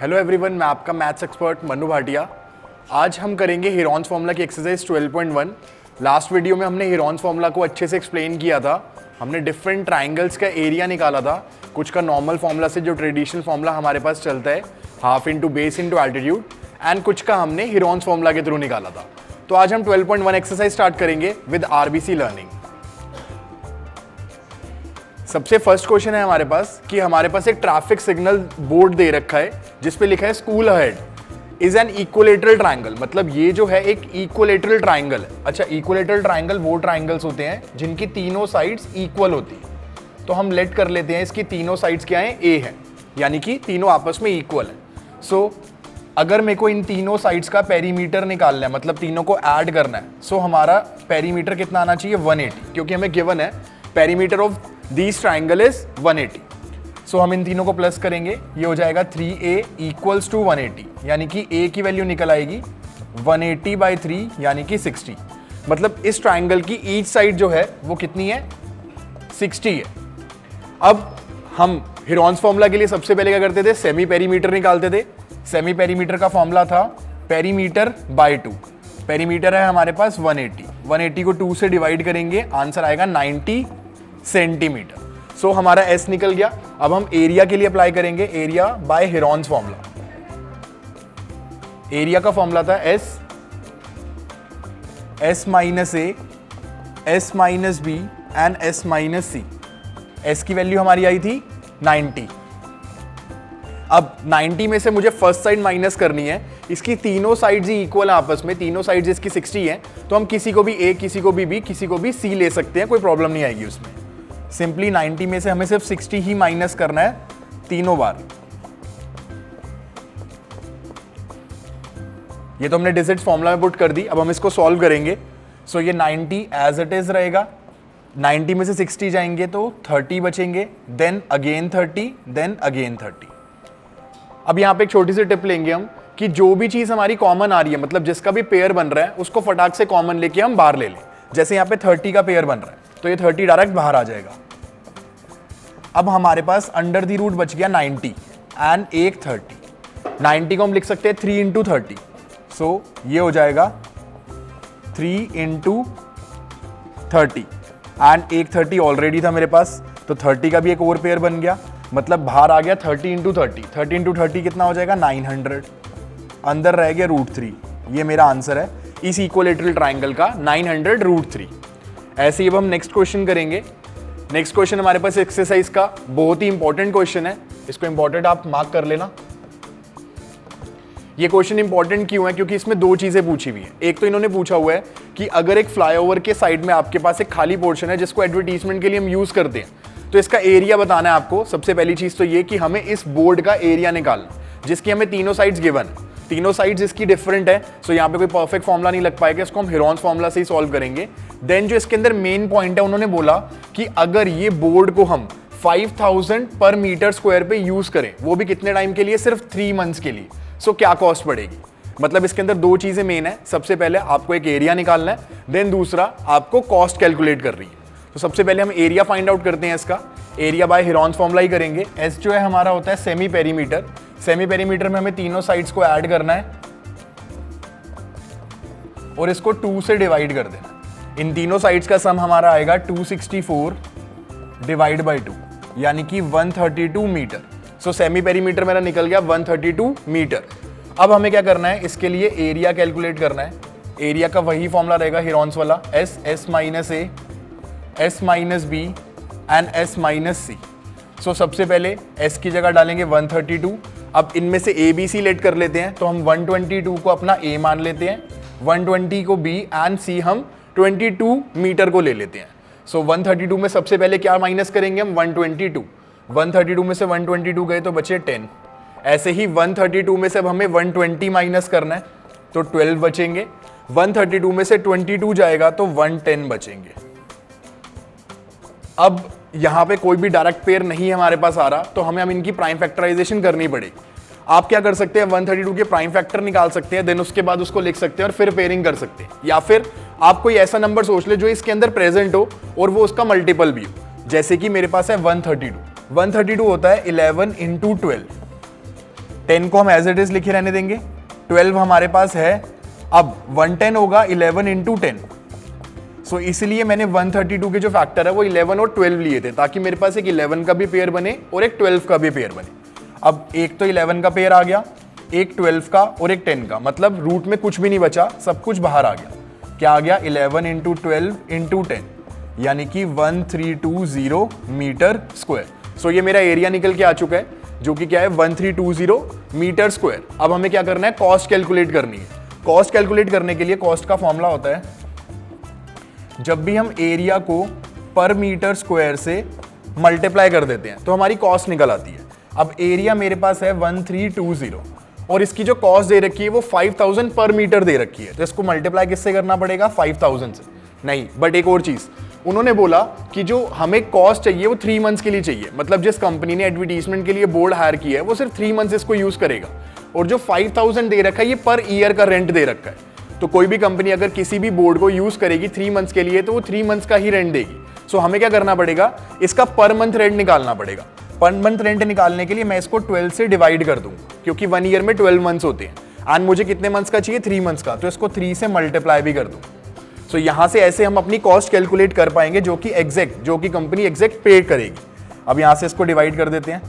Hello everyone, मैं आपका maths expert Manu Bhatia. आज हम करेंगे हेरॉन्स फॉर्मूला की एक्सरसाइज 12.1। लास्ट वीडियो में हमने हेरॉन्स फॉर्मूला को अच्छे से एक्सप्लेन किया था। हमने डिफरेंट ट्राइंगल्स का एरिया निकाला था, कुछ का नॉर्मल फॉर्मूला से जो ट्रेडिशनल फॉर्मूला हमारे पास चलता है, half into base into altitude, and कुछ का हमने हेरॉन्स फॉर्मूला के थ्रू निकाला था। तो आज हम 12.1 एक्सरसाइज स्टार्ट करेंगे विद आरबीसी लर्निंग। सबसे फर्स्ट क्वेश्चन है हमारे पास कि हमारे पास एक ट्रैफिक सिग्नल बोर्ड दे रखा है जिसपे लिखा है school ahead is an equilateral triangle. मतलब ये जो है एक इक्विलेटरल ट्राइंगल है। अच्छा, इक्विलेटरल ट्राइंगल वो ट्राइंगल्स होते हैं जिनकी तीनों साइड्स इक्वल होती है। तो हम लेट कर लेते हैं इसकी तीनों साइड्स क्या है, ए है, यानी कि तीनों आपस में इक्वल है। सो अगर मेरे को इन तीनों साइड्स का पेरीमीटर निकालना है, मतलब तीनों को ऐड करना है, सो हमारा पेरीमीटर कितना आना चाहिए, 180, क्योंकि हमें गिवन है perimeter of this triangle is 180। सो हम इन तीनों को प्लस करेंगे, ये हो जाएगा 3a इक्वल्स टू 180, यानी कि a की वैल्यू निकल आएगी 180/3 यानी कि 60। मतलब इस ट्राइंगल की ईच साइड जो है वो कितनी है, 60 है। अब हम हेरॉन्स फॉर्मूला के लिए सबसे पहले क्या करते थे, सेमी पेरीमीटर निकालते थे। सेमी पेरीमीटर का फॉर्मूला था पेरीमीटर बाय 2। पेरीमीटर है हमारे पास 180, 180 को 2 से डिवाइड करेंगे, आंसर आएगा 90 सेंटीमीटर। सो हमारा S निकल गया। अब हम एरिया के लिए अप्लाई करेंगे, area bye Heron's formula. Area का फॉर्मूला था S minus A, S minus B and S minus C। S की वैल्यू हमारी आई थी 90। अब 90 में से मुझे फर्स्ट साइड माइनस करनी है। इसकी तीनों साइड्स ही इक्वल है आपस में, तीनों साइड्स इसकी 60 है, तो हम किसी को भी A, किसी को भी B, किसी को भी C ले सकते हैं, कोई प्रॉब्लम नहीं आएगी उसमें। सिंपली 90 में से हमें सिर्फ 60 ही माइनस करना है तीनों बार। ये तो हमने डिजिट्स फॉर्मूला में पुट कर दी। अब हम इसको सॉल्व करेंगे। सो ये 90 एज इट इज रहेगा, 90 में से 60 जाएंगे तो 30 बचेंगे, देन अगेन 30, देन अगेन 30। अब यहाँ पे एक छोटी सी टिप लेंगे हम कि जो भी चीज हमारी कॉमन आ रही है, मतलब जिसका भी पेयर बन रहा है, उसको फटाक से कॉमन लेके हम बाहर ले लें। जैसे यहाँ पे 30 का पेयर बन रहा है तो ये 30 डायरेक्ट बाहर आ जाएगा। अब हमारे पास अंडर दी रूट बच गया 90 एंड एक 30। 90 को हम लिख सकते हैं 3 इंटू 30। सो ये हो जाएगा 3 इंटू 30 एंड एक 30 ऑलरेडी था मेरे पास, तो 30 का भी एक और पेयर बन गया, मतलब बाहर आ गया 30 इंटू 30। 30 इंटू 30 कितना हो जाएगा, 900। अंदर रह गया √3। ये मेरा आंसर है इस इक्विलेटरल ट्राइंगल का, 900 √3। ऐसे ही अब हम नेक्स्ट क्वेश्चन करेंगे। नेक्स्ट क्वेश्चन हमारे पास एक्सरसाइज का बहुत ही इंपॉर्टेंट क्वेश्चन है, इसको इंपॉर्टेंट आप मार्क कर लेना। ये क्वेश्चन इंपॉर्टेंट क्यों है, क्योंकि इसमें दो चीजें पूछी हुई है। एक तो इन्होंने पूछा हुआ है कि अगर एक फ्लाईओवर के साइड में आपके पास एक खाली पोर्शन है जिसको एडवर्टीजमेंट के लिए हम यूज करते हैं, तो इसका एरिया बताना है आपको। सबसे पहली चीज तो ये कि हमें इस बोर्ड का एरिया निकालना, जिसकी हमें तीनों साइड्स गिवन है, तीनों साइड्स इसकी डिफरेंट है। सो यहाँ पे कोई परफेक्ट फॉर्मूला नहीं लग पाएगा, इसको हम हेरॉन्स फॉर्मूला से ही सॉल्व करेंगे। देन जो इसके अंदर मेन पॉइंट है, उन्होंने बोला कि अगर ये बोर्ड को हम 5000 पर मीटर स्क्वायर पे यूज करें, वो भी कितने टाइम के लिए, सिर्फ 3 मंथ्स के लिए, सो क्या कॉस्ट पड़ेगी। मतलब इसके अंदर दो चीजें मेन है, सबसे पहले आपको एक एरिया निकालना है, देन दूसरा आपको कॉस्ट कैलकुलेट कर रही है। तो सबसे पहले हम एरिया फाइंड आउट करते हैं। इसका एरिया बाय हेरॉन्स फॉर्मूला ही करेंगे। एस जो है हमारा होता है सेमी पेरीमीटर। सेमी पेरीमीटर में हमें तीनों साइड्स को ऐड करना है और इसको 2 से डिवाइड कर देना। इन तीनों साइड्स का सम हमारा आएगा 264 डिवाइड बाय 2, यानी कि 132 मीटर। सो सेमी पेरीमीटर मेरा निकल गया 132 मीटर। अब हमें क्या करना है, इसके लिए एरिया कैलकुलेट करना है। एरिया का वही फॉर्मूला रहेगा हेरॉन्स वाला, S minus A, S minus B and S minus C। सो सबसे पहले S की जगह डालेंगे 132। अब इनमें से A B C लेट कर लेते हैं, तो हम 122 को अपना A मान लेते हैं, 120 को B एंड C हम 22 मीटर को ले लेते हैं। सो 132 में सबसे पहले क्या माइनस करेंगे हम, 122। 132 में से 122 गए तो बचे 10। ऐसे ही 132 में से अब हमें 120 माइनस करना है, तो 12 बचेंगे। 132 में से 22 जाएगा तो 110 बचेंगे। अब यहाँ पे कोई भी डायरेक्ट पेयर नहीं हमारे पास आ रहा, तो हमें इनकी प्राइम फैक्टराइजेशन करनी पड़ेगी। आप क्या कर सकते हैं, 132 के प्राइम फैक्टर निकाल सकते हैं, देन उसके बाद उसको लिख सकते हैं और फिर पेयरिंग कर सकते हैं। या फिर आप कोई ऐसा नंबर सोच ले जो इसके अंदर प्रेजेंट हो और वो उसका मल्टीपल भी हो। जैसे कि मेरे पास है 132 होता है 11 इंटू 12। 10 को हम एज इट इज लिखे रहने देंगे, 12 हमारे पास है। अब 110 होगा 11 इंटू 10, सो इसलिए मैंने 132 के जो फैक्टर है वो 11 और 12 लिए थे, ताकि मेरे पास एक 11 का भी पेयर बने और एक 12 का भी पेयर बने। अब एक तो 11 का पेयर आ गया, एक 12 का और एक 10 का, मतलब रूट में कुछ भी नहीं बचा, सब कुछ बाहर आ गया। क्या आ गया? 11 इंटू 12 इंटू 10, यानी कि 1320 मीटर स्क्वायर। सो ये मेरा एरिया निकल के आ चुका है, जो कि क्या है 1320 मीटर स्क्वायर। अब हमें क्या करना है? कॉस्ट कैलकुलेट करनी है। कॉस्ट कैलकुलेट करने के लिए कॉस्ट का फॉर्मूला होता है, जब भी हम एरिया को पर मीटर स्क्वायर से मल्टीप्लाई कर देते हैं तो हमारी कॉस्ट निकल आती है। अब एरिया मेरे पास है 1320 और इसकी जो कॉस्ट दे रखी है वो 5000 पर मीटर दे रखी है, तो इसको मल्टीप्लाई किससे करना पड़ेगा? 5000 से। नहीं, बट एक और चीज उन्होंने बोला कि जो हमें कॉस्ट चाहिए वो 3 मंथ्स के लिए चाहिए, मतलब जिस कंपनी ने एडवर्टीजमेंट के लिए बोर्ड हायर किया है वो सिर्फ 3 मंथ्स इसको यूज करेगा, और जो 5000 दे रखा है ये पर ईयर का रेंट दे रखा है। तो कोई भी कंपनी अगर किसी भी बोर्ड को यूज करेगी 3 मंथ्स के लिए तो वो 3 मंथ्स का ही रेंट देगी। सो हमें क्या करना पड़ेगा? इसका पर मंथ रेंट निकालना पड़ेगा। पर मंथ रेंट निकालने के लिए मैं इसको 12 से डिवाइड कर दूं, क्योंकि 1 ईयर में 12 मंथ्स होते हैं एंड मुझे कितने मंथ्स का चाहिए? 3 मंथ्स का, तो इसको 3 से मल्टीप्लाई भी कर दूं। सो यहां से ऐसे हम अपनी कॉस्ट कैलकुलेट कर पाएंगे, जो कि एग्जैक्ट, जो कि कंपनी एग्जैक्ट पे करेगी। अब यहां से इसको डिवाइड कर देते हैं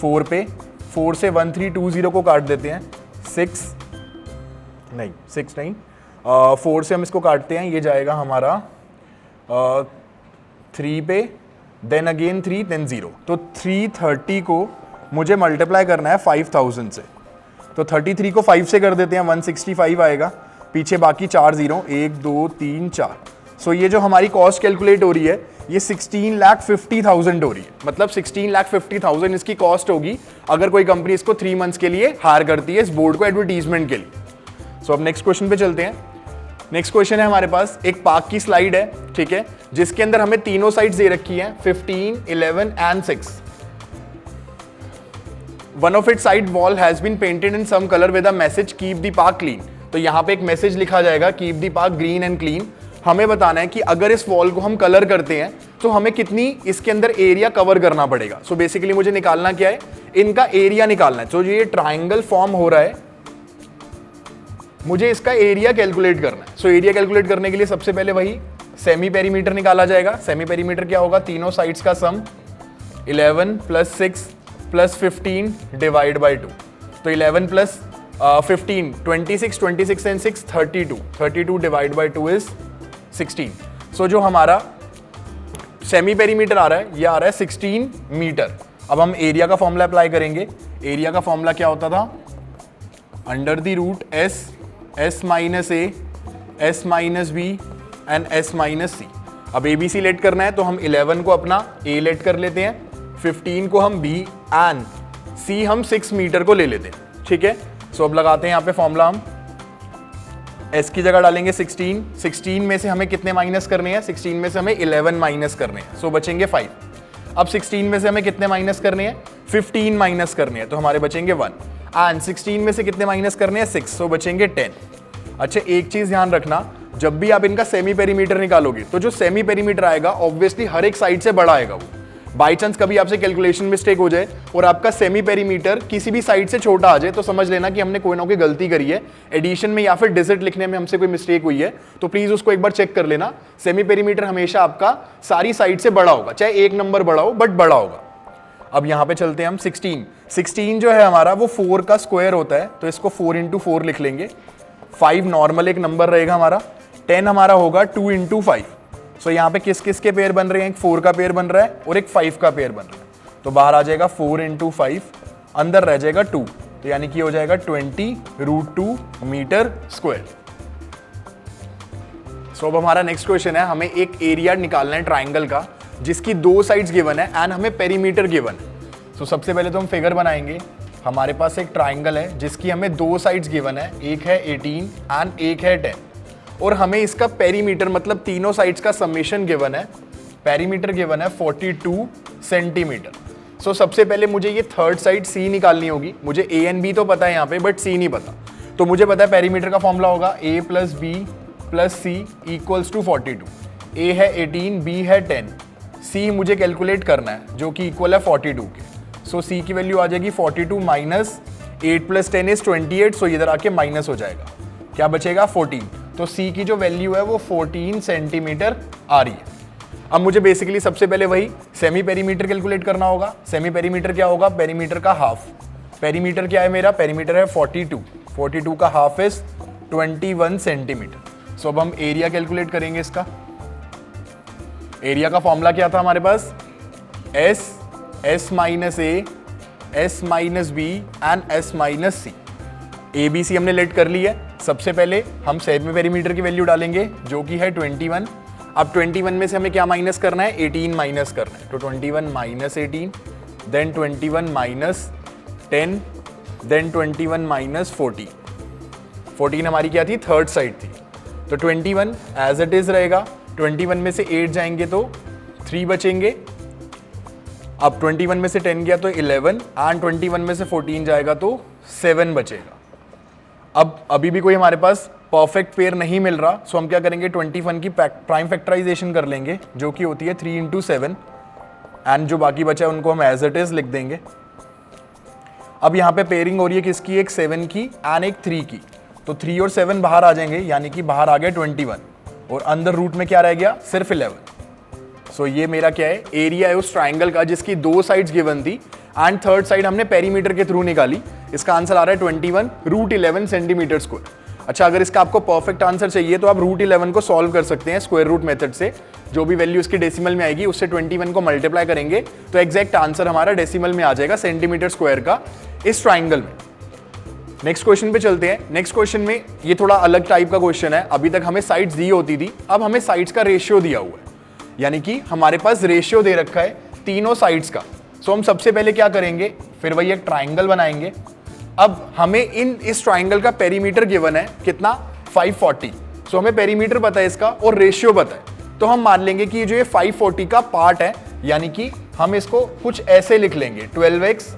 4 पे, 4 से 1320 को काट देते हैं, 6 नहीं, 4 से हम इसको काटते हैं, ये जाएगा हमारा 3 पे, देन अगेन 3, देन 0। तो 330 को मुझे मल्टीप्लाई करना है 5000 से, तो 33 को 5 से कर देते हैं, 165 आएगा, पीछे बाकी 4 0, 1 2 3 4। सो ये जो हमारी कॉस्ट कैलकुलेट हो रही है ये 16,50,000 हो रही है, मतलब 16,50,000 इसकी कॉस्ट होगी अगर कोई कंपनी इसको 3 मंथ्स के लिए हायर करती है इस बोर्ड को एडवर्टीजमेंट के लिए। सो अब नेक्स्ट क्वेश्चन पे चलते हैं। नेक्स्ट क्वेश्चन है हमारे पास, एक पार्क की स्लाइड है, ठीक है, जिसके अंदर हमें तीनों साइड्स दे रखी हैं 15, 11 and 6। One of its side wall has been painted in some colour with a message keep the park clean. तो यहाँ पे एक मैसेज लिखा जाएगा keep the park green and clean. हमें बताना है कि अगर इस वॉल को हम कलर करते हैं तो हमें कितनी इसके अंदर एरिया कवर करना पड़ेगा। सो बेसिकली मुझे निकालना क्या है? इनका एरिया निकालना है। तो ये ट्राइंगल फॉर्म हो रहा है, मुझे इसका एरिया कैलकुलेट करना है। सो एरिया कैलकुलेट करने के लिए सबसे पहले वही सेमी पेरीमीटर निकाला जाएगा। सेमी पेरीमीटर क्या होगा? तीनों साइड्स का सम 11 + 6 + 15 डिवाइड बाई 2। तो 11 + 15 26, 26 एंड 6 32, 32 डिवाइड बाई 2 इज 16। सो जो हमारा सेमी पेरीमीटर आ रहा है ये आ रहा है 16 मीटर। अब हम एरिया का फॉर्मूला अप्लाई करेंगे। एरिया का फॉर्मूला क्या होता था? Under the root s, S minus a, S minus B and S minus c. अब ए बी सी लेट करना है तो हम 11 को अपना A लेट कर लेते हैं, 15 को हम B एंड C हम 6 मीटर को ले लेते हैं, ठीक है। सो अब लगाते हैं यहाँ पे फॉर्मूला, हम S की जगह डालेंगे 16, 16 में से हमें कितने माइनस करने हैं? 16 में से हमें 11 माइनस करने हैं, सो बचेंगे 5। अब 16 में से हमें कितने माइनस करने हैं? 15 माइनस करने हैं, तो हमारे बचेंगे 1 एंड 16 में से कितने माइनस करने हैं? 6, सो बचेंगे 10। अच्छा, एक चीज ध्यान रखना, जब भी आप इनका सेमी पेरीमीटर निकालोगे तो जो सेमी पेरीमीटर आएगा ऑब्वियसली हर एक साइड से बड़ा आएगा। वो बाई चांस कभी आपसे कैलकुलेशन मिस्टेक हो जाए और आपका सेमी पेरीमीटर किसी भी साइड से छोटा आ जाए तो समझ लेना कि हमने कोई ना कोई गलती करी है, एडिशन में या फिर डिजिट लिखने में हमसे कोई मिस्टेक हुई है, तो प्लीज उसको एक बार चेक कर लेना। सेमी पेरीमीटर हमेशा आपका सारी साइड से बड़ा होगा, चाहे एक नंबर बड़ा हो बट बड़ा होगा। अब यहाँ पे चलते हैं हम 16 जो है हमारा वो 4 का स्क्वायर होता है, तो इसको 4 × 4 लिख लेंगे। 5 नॉर्मल एक नंबर रहेगा हमारा, 10 हमारा होगा 2 × 5। सो यहाँ पे किस किस के पेयर बन रहे हैं? एक 4 का पेयर बन रहा है और एक 5 का पेयर बन रहा है, तो बाहर आ जाएगा 4 × 5, अंदर रह जाएगा 2, तो यानी कि हो जाएगा 20√2 मीटर स्क्वायर। सो अब हमारा नेक्स्ट क्वेश्चन है, हमें एक एरिया निकालना है ट्राइंगल का जिसकी 2 साइड्स गिवन है एंड हमें पेरीमीटर गिवन है। सो सबसे पहले तो हम फिगर बनाएंगे। हमारे पास एक ट्राइंगल है जिसकी हमें 2 साइड्स गिवन है, एक है 18 एंड एक है 10, और हमें इसका पेरीमीटर मतलब तीनों साइड्स का समेशन गिवन है। पेरीमीटर गिवन है 42 सेंटीमीटर। सो सबसे पहले मुझे ये थर्ड साइड C निकालनी होगी। मुझे A एंड B तो पता है यहाँ पे, बट C नहीं पता। तो मुझे पता है पेरीमीटर का फॉर्मूला होगा A + B + C = 42। A है 18, B है 10, C मुझे कैलकुलेट करना है जो कि इक्वल है 42 के। सो C की वैल्यू आ जाएगी 42 - 8 + 10 इज 28, सो इधर आके माइनस हो जाएगा, क्या बचेगा 14। तो सी की जो वैल्यू है वो 14 सेंटीमीटर आ रही है। अब मुझे बेसिकली सबसे पहले वही सेमी पेरीमीटर कैलकुलेट करना होगा। सेमी पेरीमीटर क्या होगा, पेरीमीटर का हाफ। पेरीमीटर क्या है मेरा, पेरीमीटर है 42, 42 का हाफ इज 21 सेंटीमीटर। सो अब हम एरिया कैलकुलेट करेंगे इसका। एरिया का फॉर्मूला क्या था हमारे पास, s minus A, S minus B and S minus c. A b c हमने लेट कर ली है। सबसे पहले हम सेमी पेरीमीटर की वैल्यू डालेंगे जो कि है 21। अब 21 में से हमें क्या माइनस करना है, 18 माइनस करना है। तो 21 minus 18, then 21 minus 10, then 21 minus 40। 14 हमारी क्या थी, थर्ड साइड थी। तो 21 एज इट इज रहेगा। 21 में से 8 जाएंगे तो 3 बचेंगे। अब 21 में से 10 गया तो 11 एंड 21 में से 14 जाएगा तो 7 बचेगा। अब अभी भी कोई हमारे पास परफेक्ट पेयर नहीं मिल रहा, सो हम क्या करेंगे, 21 की प्राइम फैक्टराइजेशन कर लेंगे जो कि होती है 3 × 7 एंड जो बाकी बचा है उनको हम एज इट इज लिख देंगे। अब यहाँ पे पेयरिंग हो रही है किसकी, एक 7 की एंड एक 3 की। तो 3 और 7 बाहर आ जाएंगे, यानी कि बाहर आ गया 21 और अंदर रूट में क्या रह गया, सिर्फ 11। सो ये मेरा क्या है, एरिया है उस ट्राइंगल का जिसकी 2 साइड्स गिवन थी एंड थर्ड साइड हमने पेरीमीटर के थ्रू निकाली। इसका आंसर आ रहा है 21 √11 सेंटीमीटर स्क्वायर। अच्छा, अगर इसका आपको परफेक्ट आंसर चाहिए तो आप √11 को सॉल्व कर सकते हैं स्क्वायर रूट मेथड से। जो भी वैल्यू इसकी डेसिमल में आएगी उससे 21 को मल्टीप्लाई करेंगे तो एग्जैक्ट आंसर हमारा डेसिमल में आ जाएगा सेंटीमीटर स्क्वायर का इस ट्राइंगल में। नेक्स्ट क्वेश्चन पे चलते हैं। नेक्स्ट क्वेश्चन में ये थोड़ा अलग टाइप का क्वेश्चन है। अभी तक हमें साइड्स दी होती थी, अब हमें साइड्स का रेशियो दिया हुआ है, यानी कि हमारे पास रेशियो दे रखा है तीनों साइड्स का। सो हम सबसे पहले क्या करेंगे, फिर वही एक ट्राइंगल बनाएंगे। अब हमें इस ट्राइंगल का पेरीमीटर गिवन है कितना, 540। सो हमें पेरीमीटर पता है इसका और रेशियो पता है, तो हम मान लेंगे कि जो ये 540 का पार्ट है, यानी कि हम इसको कुछ ऐसे लिख लेंगे 12x,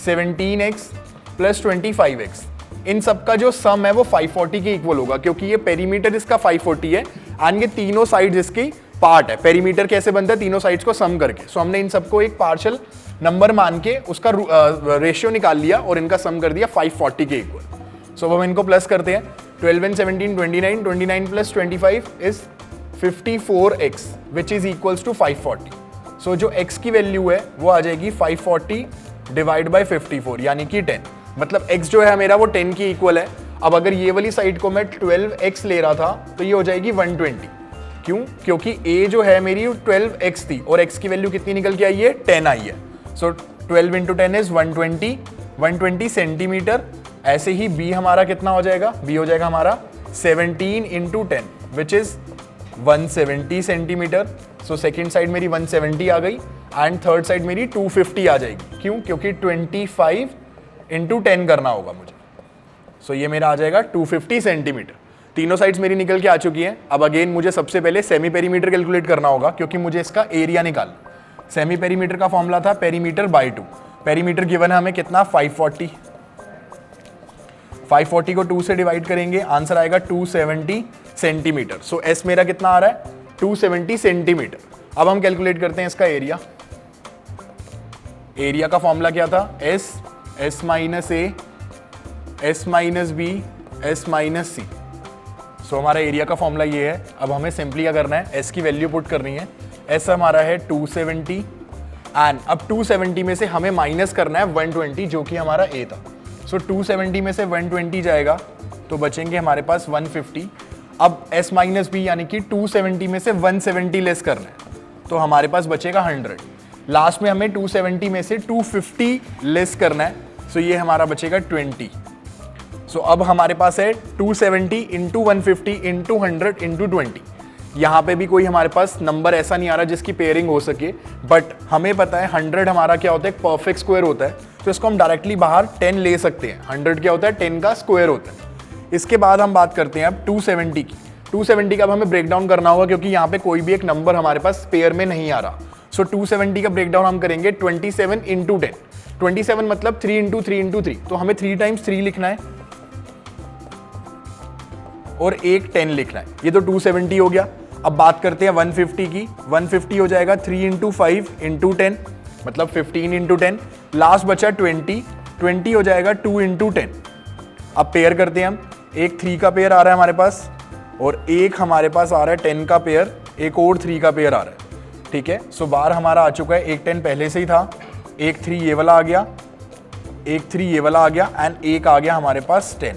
17x + 25x। इन सब का जो सम है वो 540 के इक्वल होगा, क्योंकि ये पेरीमीटर इसका 540 है एंड ये तीनों साइड्स इसकी पार्ट है। पेरीमीटर कैसे बनता है, तीनों साइड्स को सम करके। सो हमने इन सबको एक पार्शियल नंबर मान के उसका रेशियो निकाल लिया और इनका सम कर दिया 540 के इक्वल। सो अब हम इनको प्लस करते हैं, 12 and 17 29, 29 + 25 is 54x which is equals to 540। So जो x की वैल्यू है वो आ जाएगी 540 डिवाइड बाई 54, यानी कि 10। मतलब x जो है मेरा वो 10 की इक्वल है। अब अगर ये वाली साइड को मैं 12x ले रहा था तो ये हो जाएगी 120। क्यों, क्योंकि a जो है मेरी 12x थी और x की वैल्यू कितनी निकल के आई है, 10 आई है। सो 12 × 10 इज 120 सेंटीमीटर। ऐसे ही b हमारा कितना हो जाएगा, b हो जाएगा हमारा 17 × 10 which is 170 centimetre. So second side मेरी 170 आ गई एंड थर्ड साइड मेरी 250 आ जाएगी। क्यों, क्योंकि 25 × 10 करना होगा मुझे। सो ये मेरा आ जाएगा 250 सेंटीमीटर। तीनों साइड्स मेरी निकल के आ चुकी हैं। अब अगेन मुझे सबसे पहले सेमी पेरीमीटर कैलकुलेट करना होगा, क्योंकि मुझे इसका एरिया निकालना। सेमी पेरीमीटर का फॉर्मूला था पेरीमीटर बाय 2। पेरीमीटर गिवन है हमें कितना, 540। 540 को 2 से डिवाइड करेंगे, आंसर आएगा 270 सेंटीमीटर। सो एस मेरा कितना आ रहा है, 270 सेंटीमीटर। अब हम कैलकुलेट करते हैं इसका एरिया। एरिया का फॉर्मूला क्या था, एस माइनस ए, S minus b, s minus c. So हमारा एरिया का फॉर्मूला ये है। अब हमें सिंपली क्या करना है, एस की वैल्यू पुट करनी है। एस हमारा है 270 एंड अब 270 में से हमें माइनस करना है 120 जो कि हमारा ए था। सो 270 में से 120 जाएगा तो बचेंगे हमारे पास 150। अब s माइनस बी यानी कि 270 में से 170 लेस करना है तो हमारे पास बचेगा 100। लास्ट में हमें 270 में से 250 लेस करना है, सो ये हमारा बचेगा 20। सो अब हमारे पास है 270 × 150 × 100 × 20। यहाँ पे भी कोई हमारे पास नंबर ऐसा नहीं आ रहा जिसकी पेयरिंग हो सके, बट हमें पता है 100 हमारा क्या होता है, एक परफेक्ट स्क्वायर होता है। तो इसको हम डायरेक्टली बाहर 10 ले सकते हैं। 100 क्या होता है, 10 का स्क्वायर होता है। इसके बाद हम बात करते हैं अब 270 की। 270 का अब हमें ब्रेक डाउन करना होगा, क्योंकि यहाँ पे कोई भी एक नंबर हमारे पास पेयर में नहीं आ रहा। सो 270 का ब्रेक डाउन हम करेंगे 27 × 10। 27 मतलब 3 × 3 × 3, तो हमें 3 × 3 लिखना है और एक 10 लिखना है। ये तो 270 हो गया। अब बात करते हैं 150 की। 150 हो जाएगा 3 × 5 × 10, मतलब 15 × 10। लास्ट बचा 20 20 हो जाएगा 2 इंटू 10। अब पेयर करते हैं हम, एक 3 का पेयर आ रहा है हमारे पास और एक हमारे पास आ रहा है 10 का पेयर, एक और 3 का पेयर आ रहा है, ठीक है। सो बार हमारा आ चुका है, एक 10 पहले से ही था, एक 3 ये वाला आ गया, एक 3 ये वाला आ गया एंड एक आ गया हमारे पास 10।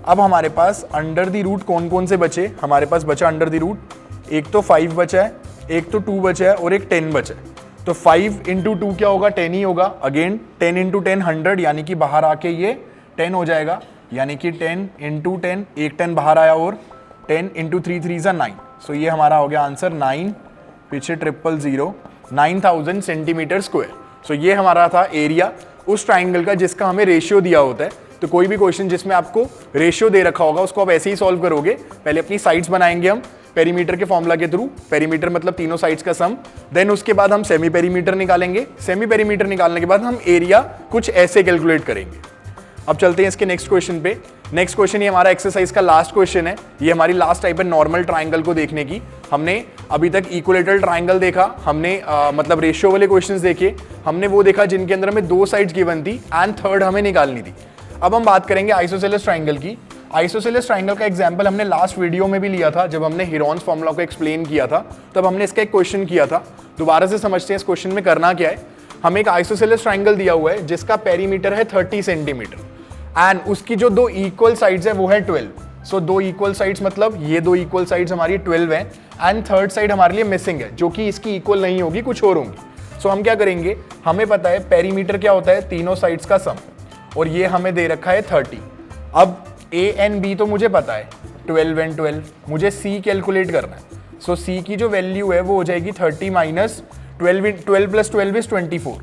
अब हमारे पास अंडर द रूट कौन कौन से बचे, हमारे पास बचा अंडर द रूट, एक तो 5 बचा है, एक तो 2 बचा है और एक 10 बचा है। तो 5 इंटू 2 क्या होगा, 10 ही होगा। अगेन 10 इंटू 10 100, यानी कि बाहर आके ये 10 हो जाएगा, यानी कि 10 इंटू 10, एक 10 बाहर आया और 10 इंटू 3 3 ज़ा 9। सो ये हमारा हो गया आंसर 9, पीछे 000, 9000 सेंटीमीटर स्क्वायर। सो ये हमारा था एरिया उस ट्राइंगल का जिसका हमें रेशियो दिया होता है। तो कोई भी क्वेश्चन जिसमें आपको रेशियो दे रखा होगा उसको आप ऐसे ही सॉल्व करोगे। पहले अपनी साइड्स बनाएंगे हम पेरीमीटर के फॉर्मूला के थ्रू, पेरीमीटर मतलब तीनों साइड्स का सम। देन उसके बाद हम सेमी पेरीमीटर निकालेंगे, सेमी पेरीमीटर निकालने के बाद हम एरिया कुछ ऐसे कैलकुलेट करेंगे। अब चलते हैं इसके नेक्स्ट क्वेश्चन पे। नेक्स्ट क्वेश्चन ये हमारा एक्सरसाइज का लास्ट क्वेश्चन है। ये हमारी लास्ट टाइप है नॉर्मल ट्राइंगल को देखने की। हमने अभी तक इक्विलेटरल ट्राइंगल देखा, हमने मतलब रेशियो वाले क्वेश्चंस देखे, हमने वो देखा जिनके अंदर हमें 2 साइड्स गिवन थी एंड थर्ड हमें निकालनी थी। अब हम बात करेंगे आइसोसेलेस ट्राइंगल की। आइसोसेलेस ट्राइंगल का एग्जांपल हमने लास्ट वीडियो में भी लिया था, जब हमने हीरोन्स फॉर्मूला को एक्सप्लेन किया था, तब हमने इसका एक क्वेश्चन किया था। दोबारा से समझते हैं इस क्वेश्चन में करना क्या है। हमें एक आइसोसेलेस ट्राइंगल दिया हुआ है जिसका पेरीमीटर है 30 सेंटीमीटर एंड उसकी जो 2 इक्वल साइड्स है वो है 12। सो 2 इक्वल साइड्स मतलब ये 2 इक्वल साइड्स हमारी 12 हैं एंड थर्ड साइड हमारे लिए मिसिंग है जो कि इसकी इक्वल नहीं होगी, कुछ और होंगी। सो हम क्या करेंगे, हमें पता है पेरीमीटर क्या होता है, तीनों साइड्स का सम, और ये हमें दे रखा है 30। अब ए एंड बी तो मुझे पता है 12 एंड 12, मुझे सी कैलकुलेट करना है। सो सी की जो वैल्यू है वो हो जाएगी 30 माइनस 12 प्लस 12 इज 24,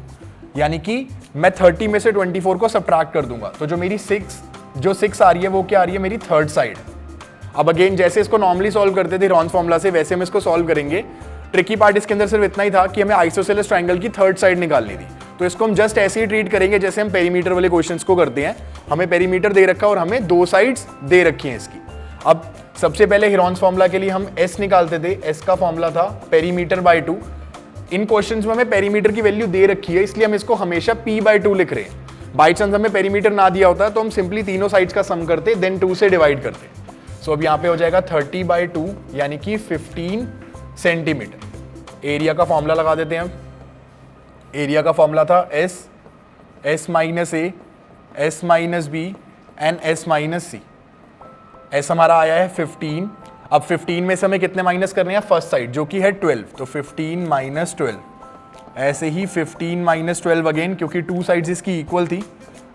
यानी कि मैं 30 में से 24 को सब्ट्रैक्ट कर दूंगा। तो जो मेरी 6 आ रही है वो क्या आ रही है, मेरी थर्ड साइड। अब अगेन जैसे इसको नॉर्मली सॉल्व करते थे रॉन्स फॉर्मूला से, वैसे हम इसको सॉल्व करेंगे। ट्रिकी पार्ट इसके अंदर सिर्फ इतना ही था कि हमें आइसोसेलेस ट्राइंगल की थर्ड साइड निकालनी थी। तो इसको हम जस्ट ऐसे ही ट्रीट करेंगे जैसे हम पेरीमीटर वाले क्वेश्चंस को करते हैं। हमें पेरीमीटर दे रखा है और हमें 2 साइड्स दे रखी हैं इसकी। अब सबसे पहले हीरोन्स फॉर्मूला के लिए हम एस निकालते थे। एस का फॉर्मूला था पेरीमीटर बाय 2। इन क्वेश्चंस में हमें पेरीमीटर की वैल्यू दे रखी है, इसलिए हम इसको हमेशा p/2 लिख रहे हैं। बाई चांस हमें पेरीमीटर ना दिया होता तो हम सिंपली तीनों साइड्स का सम करते, देन 2 से डिवाइड करते। सो अब यहाँ पे हो जाएगा 30/2 यानी कि 15 सेंटीमीटर। एरिया का फॉर्मूला लगा देते हैं हम। एरिया का फॉर्मूला था S minus A, S minus B and S minus C. S हमारा आया है 15। अब 15 में से हमें कितने माइनस करने हैं, फर्स्ट साइड जो कि है 12, तो 15 माइनस 12। ऐसे ही 15 माइनस 12 अगेन, क्योंकि 2 साइड्स इसकी इक्वल थी,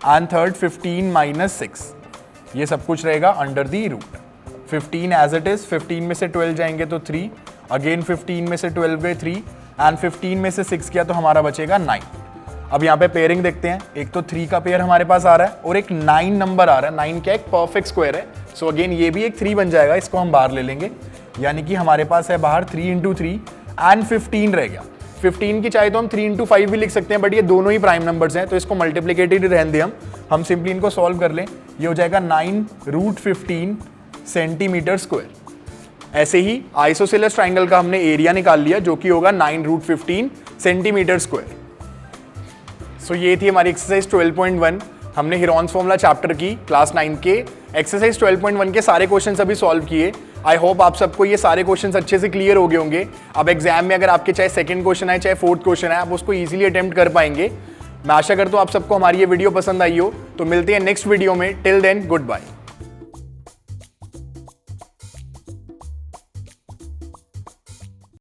एंड थर्ड 15 माइनस 6। ये सब कुछ रहेगा under the root. 15 as it is, 15 में से 12 जाएंगे तो 3, अगेन 15 में से 12 गए 3 एंड 15 में से 6 किया तो हमारा बचेगा 9। अब यहाँ पे पेयरिंग देखते हैं। एक तो 3 का पेयर हमारे पास आ रहा है और एक 9 नंबर आ रहा है। 9 क्या एक परफेक्ट स्क्वायर है, सो अगेन ये भी एक 3 बन जाएगा, इसको हम बाहर ले लेंगे, यानी कि हमारे पास है बाहर 3 इंटू 3 एंड 15 रह गया। 15 की चाहे तो हम 3 इंटू 5 भी लिख सकते हैं, बट ये दोनों ही प्राइम नंबर्स हैं तो इसको मल्टीप्लिकेटेड रहने दें हम सिंपली इनको सॉल्व कर लें। ये हो जाएगा 9√15 सेंटीमीटर स्क्वायर। ऐसे ही आइसोसेलेस ट्राइंगल का हमने एरिया निकाल लिया जो कि होगा 9√15 सेंटीमीटर स्क्वायर। सो ये थी हमारी एक्सरसाइज 12.1। हमने हीरोन्स फॉर्मूला चैप्टर की क्लास 9 के एक्सरसाइज 12.1 के सारे क्वेश्चंस अभी सॉल्व किए। आई होप आप सबको ये सारे क्वेश्चंस अच्छे से क्लियर हो गए होंगे। अब एग्जाम में अगर आपके चाहे सेकंड क्वेश्चन है चाहे फोर्थ क्वेश्चन है, आप उसको इजीली अटेम्प्ट कर पाएंगे। मैं आशा करता हूँ आप सबको हमारी ये वीडियो पसंद आई हो। तो मिलते हैं नेक्स्ट वीडियो में। Till then good bye.